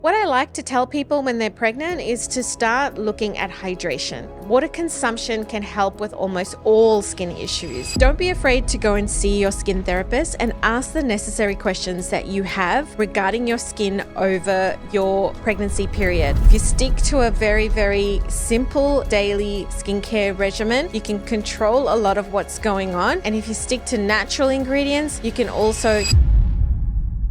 What I like to tell people when they're pregnant is to start looking at hydration. Water consumption can help with almost all skin issues. Don't be afraid to go and see your skin therapist and ask the necessary questions that you have regarding your skin over your pregnancy period. If you stick to a very, very simple daily skincare regimen, you can control a lot of what's going on. And if you stick to natural ingredients, you can also...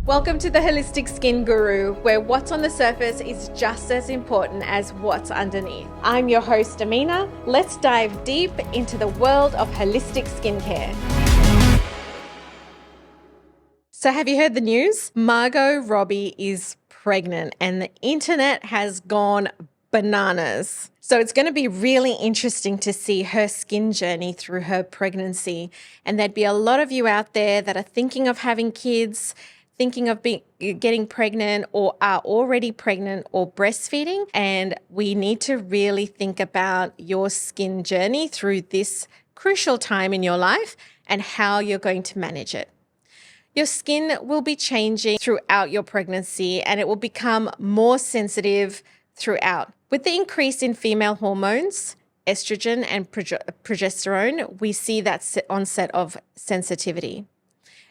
Welcome to the Holistic Skin Guru, where what's on the surface is just as important as what's underneath. I'm your host, Amina. Let's dive deep into the world of holistic skincare. So have you heard the news? Margot Robbie is pregnant and the internet has gone bananas. So it's going to be really interesting to see her skin journey through her pregnancy. And there'd be a lot of you out there that are thinking of having kids, thinking of getting pregnant, or are already pregnant or breastfeeding. And we need to really think about your skin journey through this crucial time in your life and how you're going to manage it. Your skin will be changing throughout your pregnancy and it will become more sensitive throughout. With the increase in female hormones, estrogen and progesterone, we see that onset of sensitivity.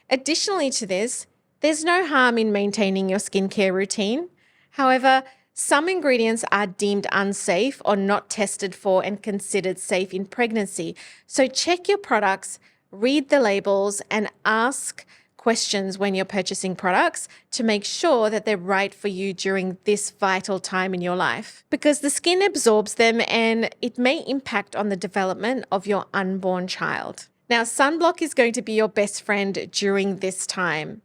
Additionally to this, there's no harm in maintaining your skincare routine. However, some ingredients are deemed unsafe or not tested for and considered safe in pregnancy. So check your products, read the labels, and ask questions when you're purchasing products to make sure that they're right for you during this vital time in your life. Because the skin absorbs them and it may impact on the development of your unborn child. Now, sunblock is going to be your best friend during this time.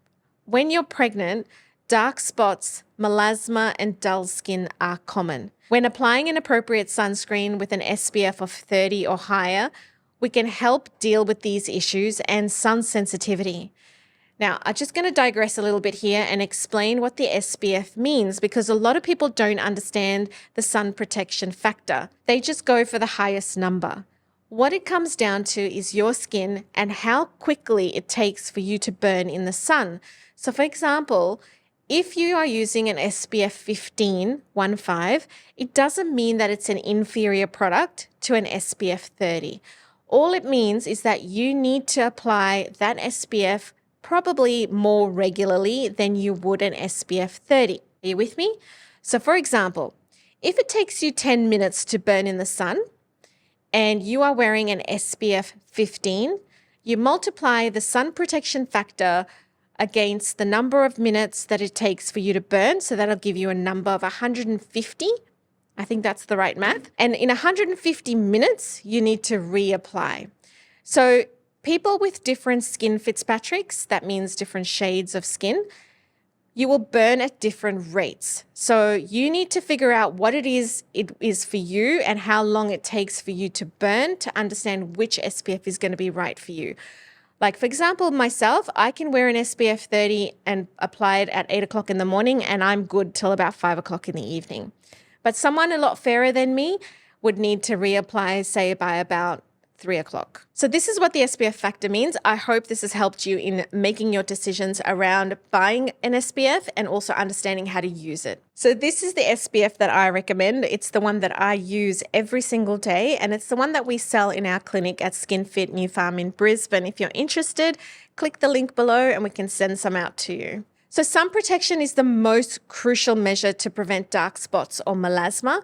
When you're pregnant, dark spots, melasma, and dull skin are common. When applying an appropriate sunscreen with an SPF of 30 or higher, we can help deal with these issues and sun sensitivity. Now, I'm just going to digress a little bit here and explain what the SPF means, because a lot of people don't understand the sun protection factor. They just go for the highest number. What it comes down to is your skin and how quickly it takes for you to burn in the sun. So for example, if you are using an SPF 15, it doesn't mean that it's an inferior product to an SPF 30. All it means is that you need to apply that SPF probably more regularly than you would an SPF 30. Are you with me? So for example, if it takes you 10 minutes to burn in the sun and you are wearing an SPF 15, you multiply the sun protection factor against the number of minutes that it takes for you to burn. So that'll give you a number of 150. I think that's the right math. And in 150 minutes, you need to reapply. So people with different skin Fitzpatricks, that means different shades of skin, you will burn at different rates. So you need to figure out what it is for you and how long it takes for you to burn to understand which SPF is going to be right for you. Like for example, myself, I can wear an SPF 30 and apply it at 8 o'clock in the morning and I'm good till about 5 o'clock in the evening. But someone a lot fairer than me would need to reapply, say by about 3 o'clock. So this is what the SPF factor means. I hope this has helped you in making your decisions around buying an SPF and also understanding how to use it. So this is the SPF that I recommend. It's the one that I use every single day, and it's the one that we sell in our clinic at SkinFit New Farm in Brisbane. If you're interested, click the link below and we can send some out to you. So sun protection is the most crucial measure to prevent dark spots or melasma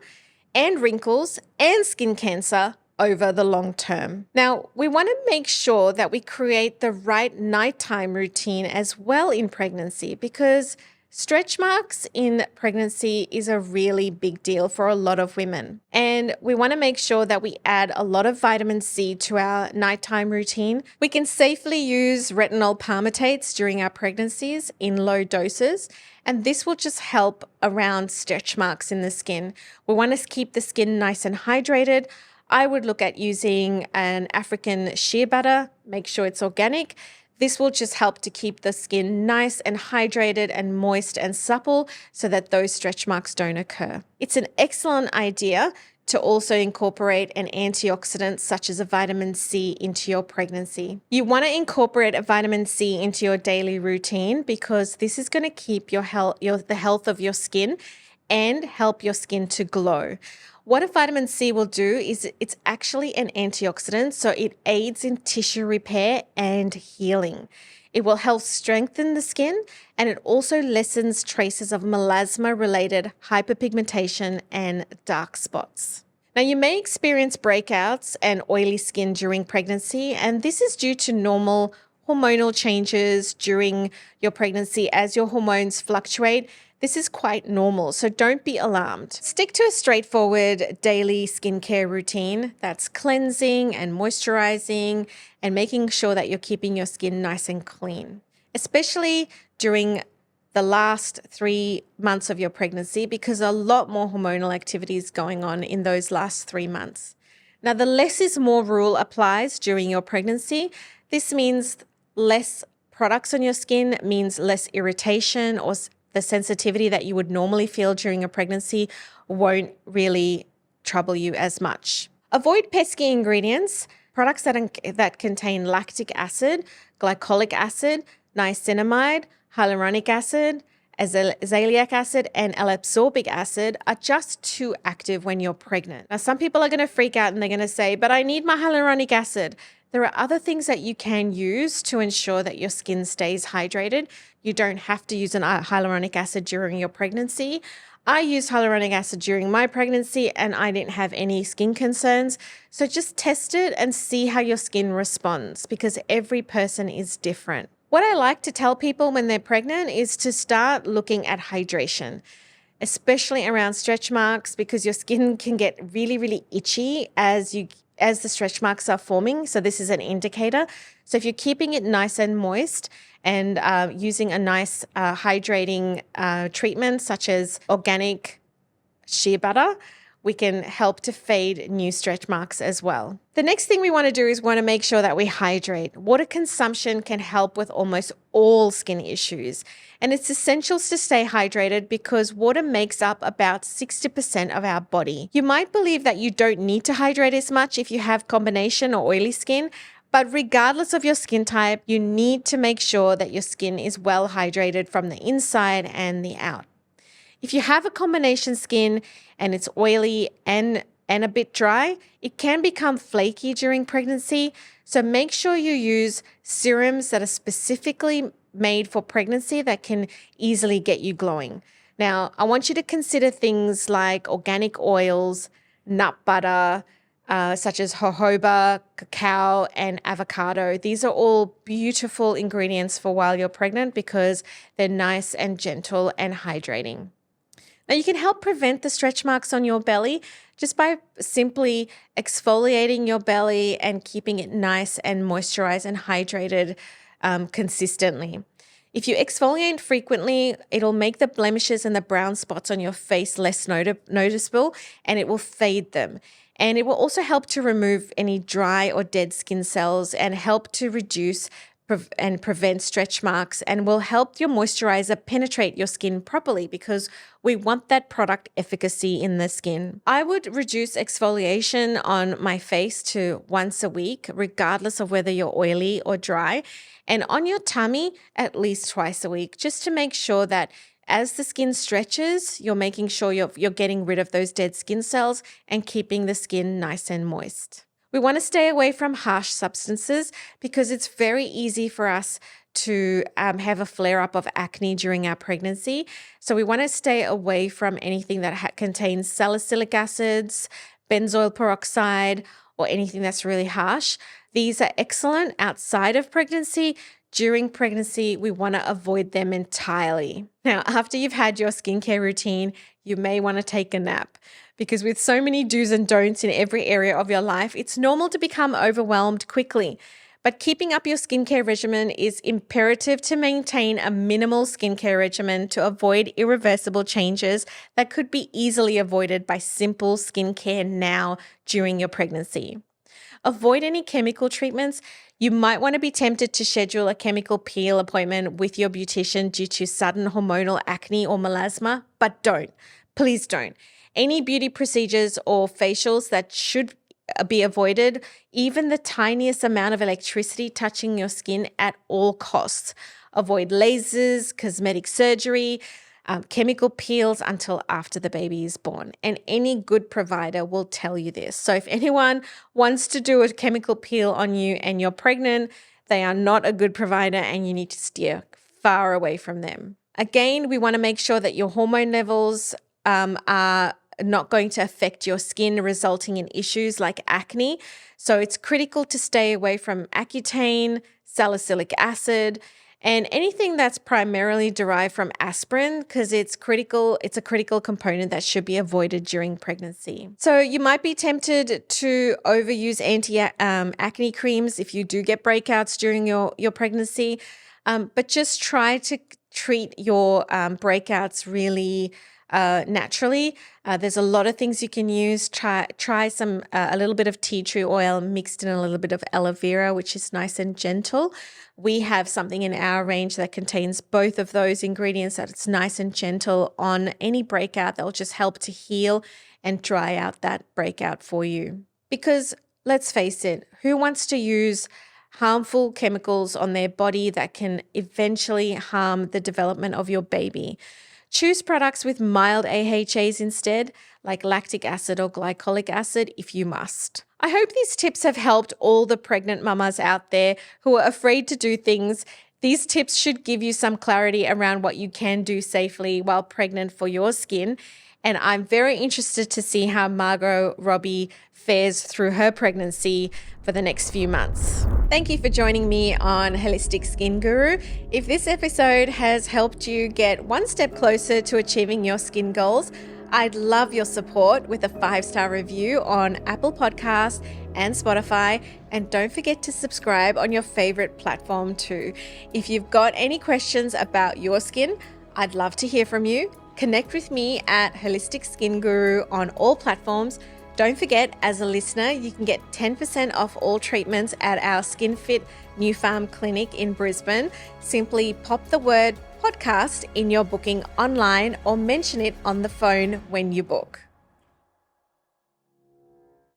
and wrinkles and skin cancer over the long term. Now, we want to make sure that we create the right nighttime routine as well in pregnancy, because stretch marks in pregnancy is a really big deal for a lot of women. And we want to make sure that we add a lot of vitamin C to our nighttime routine. We can safely use retinol palmitates during our pregnancies in low doses, and this will just help around stretch marks in the skin. We want to keep the skin nice and hydrated. I would look at using an African shea butter, make sure it's organic. This will just help to keep the skin nice and hydrated and moist and supple so that those stretch marks don't occur. It's an excellent idea to also incorporate an antioxidant such as a vitamin C into your pregnancy. You want to incorporate a vitamin C into your daily routine because this is going to keep the health of your skin and help your skin to glow. What a vitamin C will do is it's actually an antioxidant, so it aids in tissue repair and healing. It will help strengthen the skin, and it also lessens traces of melasma-related hyperpigmentation and dark spots. Now, you may experience breakouts and oily skin during pregnancy, and this is due to normal hormonal changes during your pregnancy as your hormones fluctuate. This is quite normal, so don't be alarmed. Stick to a straightforward daily skincare routine that's cleansing and moisturizing and making sure that you're keeping your skin nice and clean, especially during the last 3 months of your pregnancy because a lot more hormonal activity is going on in those last 3 months. Now, the less is more rule applies during your pregnancy. This means less products on your skin means less irritation, or the sensitivity that you would normally feel during a pregnancy won't really trouble you as much. Avoid pesky ingredients, products that contain lactic acid, glycolic acid, niacinamide, hyaluronic acid, azelaic acid, and L-ascorbic acid are just too active when you're pregnant. Now, some people are going to freak out and they're going to say, but I need my hyaluronic acid. There are other things that you can use to ensure that your skin stays hydrated. You don't have to use an hyaluronic acid during your pregnancy. I used hyaluronic acid during my pregnancy and I didn't have any skin concerns. So just test it and see how your skin responds because every person is different. What I like to tell people when they're pregnant is to start looking at hydration, especially around stretch marks, because your skin can get really, really itchy as the stretch marks are forming. So this is an indicator. So if you're keeping it nice and moist and using a nice hydrating treatment such as organic shea butter, we can help to fade new stretch marks as well. The next thing we want to do is make sure that we hydrate. Water consumption can help with almost all skin issues. And it's essential to stay hydrated because water makes up about 60% of our body. You might believe that you don't need to hydrate as much if you have combination or oily skin, but regardless of your skin type, you need to make sure that your skin is well hydrated from the inside and the out. If you have a combination skin and it's oily and a bit dry, it can become flaky during pregnancy. So make sure you use serums that are specifically made for pregnancy that can easily get you glowing. Now, I want you to consider things like organic oils, nut butter, such as jojoba, cacao, and avocado. These are all beautiful ingredients for while you're pregnant because they're nice and gentle and hydrating. Now, you can help prevent the stretch marks on your belly just by simply exfoliating your belly and keeping it nice and moisturized and hydrated consistently. If you exfoliate frequently, it'll make the blemishes and the brown spots on your face less noticeable, and it will fade them. And it will also help to remove any dry or dead skin cells and help to reduce and prevent stretch marks, and will help your moisturizer penetrate your skin properly because we want that product efficacy in the skin. I would reduce exfoliation on my face to once a week, regardless of whether you're oily or dry, and on your tummy at least twice a week, just to make sure that as the skin stretches, you're making sure you're getting rid of those dead skin cells and keeping the skin nice and moist. We want to stay away from harsh substances because it's very easy for us to have a flare-up of acne during our pregnancy. So we want to stay away from anything that contains salicylic acids, benzoyl peroxide, or anything that's really harsh. These are excellent outside of pregnancy. During pregnancy, we want to avoid them entirely. Now, after you've had your skincare routine, you may want to take a nap because with so many do's and don'ts in every area of your life, it's normal to become overwhelmed quickly. But keeping up your skincare regimen is imperative to maintain a minimal skincare regimen to avoid irreversible changes that could be easily avoided by simple skincare now during your pregnancy. Avoid any chemical treatments. You might want to be tempted to schedule a chemical peel appointment with your beautician due to sudden hormonal acne or melasma, but don't. please don't. Any beauty procedures or facials that should be avoided, even the tiniest amount of electricity touching your skin at all costs. Avoid lasers, cosmetic surgery, chemical peels until after the baby is born. And any good provider will tell you this. So if anyone wants to do a chemical peel on you and you're pregnant, they are not a good provider and you need to steer far away from them. Again, we want to make sure that your hormone levels are not going to affect your skin, resulting in issues like acne. So it's critical to stay away from Accutane, salicylic acid, and anything that's primarily derived from aspirin, because it's a critical component that should be avoided during pregnancy. So you might be tempted to overuse anti-acne creams if you do get breakouts during your pregnancy, but just try to treat your breakouts really naturally. There's a lot of things you can use. Try some a little bit of tea tree oil mixed in a little bit of aloe vera, which is nice and gentle. We have something in our range that contains both of those ingredients that it's nice and gentle on any breakout that will just help to heal and dry out that breakout for you. Because let's face it, who wants to use harmful chemicals on their body that can eventually harm the development of your baby? Choose products with mild AHAs instead, like lactic acid or glycolic acid if you must. I hope these tips have helped all the pregnant mamas out there who are afraid to do things. These tips should give you some clarity around what you can do safely while pregnant for your skin. And I'm very interested to see how Margot Robbie fares through her pregnancy for the next few months. Thank you for joining me on Holistic Skin Guru. If this episode has helped you get one step closer to achieving your skin goals, I'd love your support with a 5-star review on Apple Podcasts and Spotify. And don't forget to subscribe on your favorite platform too. If you've got any questions about your skin, I'd love to hear from you. Connect with me at Holistic Skin Guru on all platforms. Don't forget, as a listener, you can get 10% off all treatments at our SkinFit New Farm Clinic in Brisbane. Simply pop the word podcast in your booking online or mention it on the phone when you book.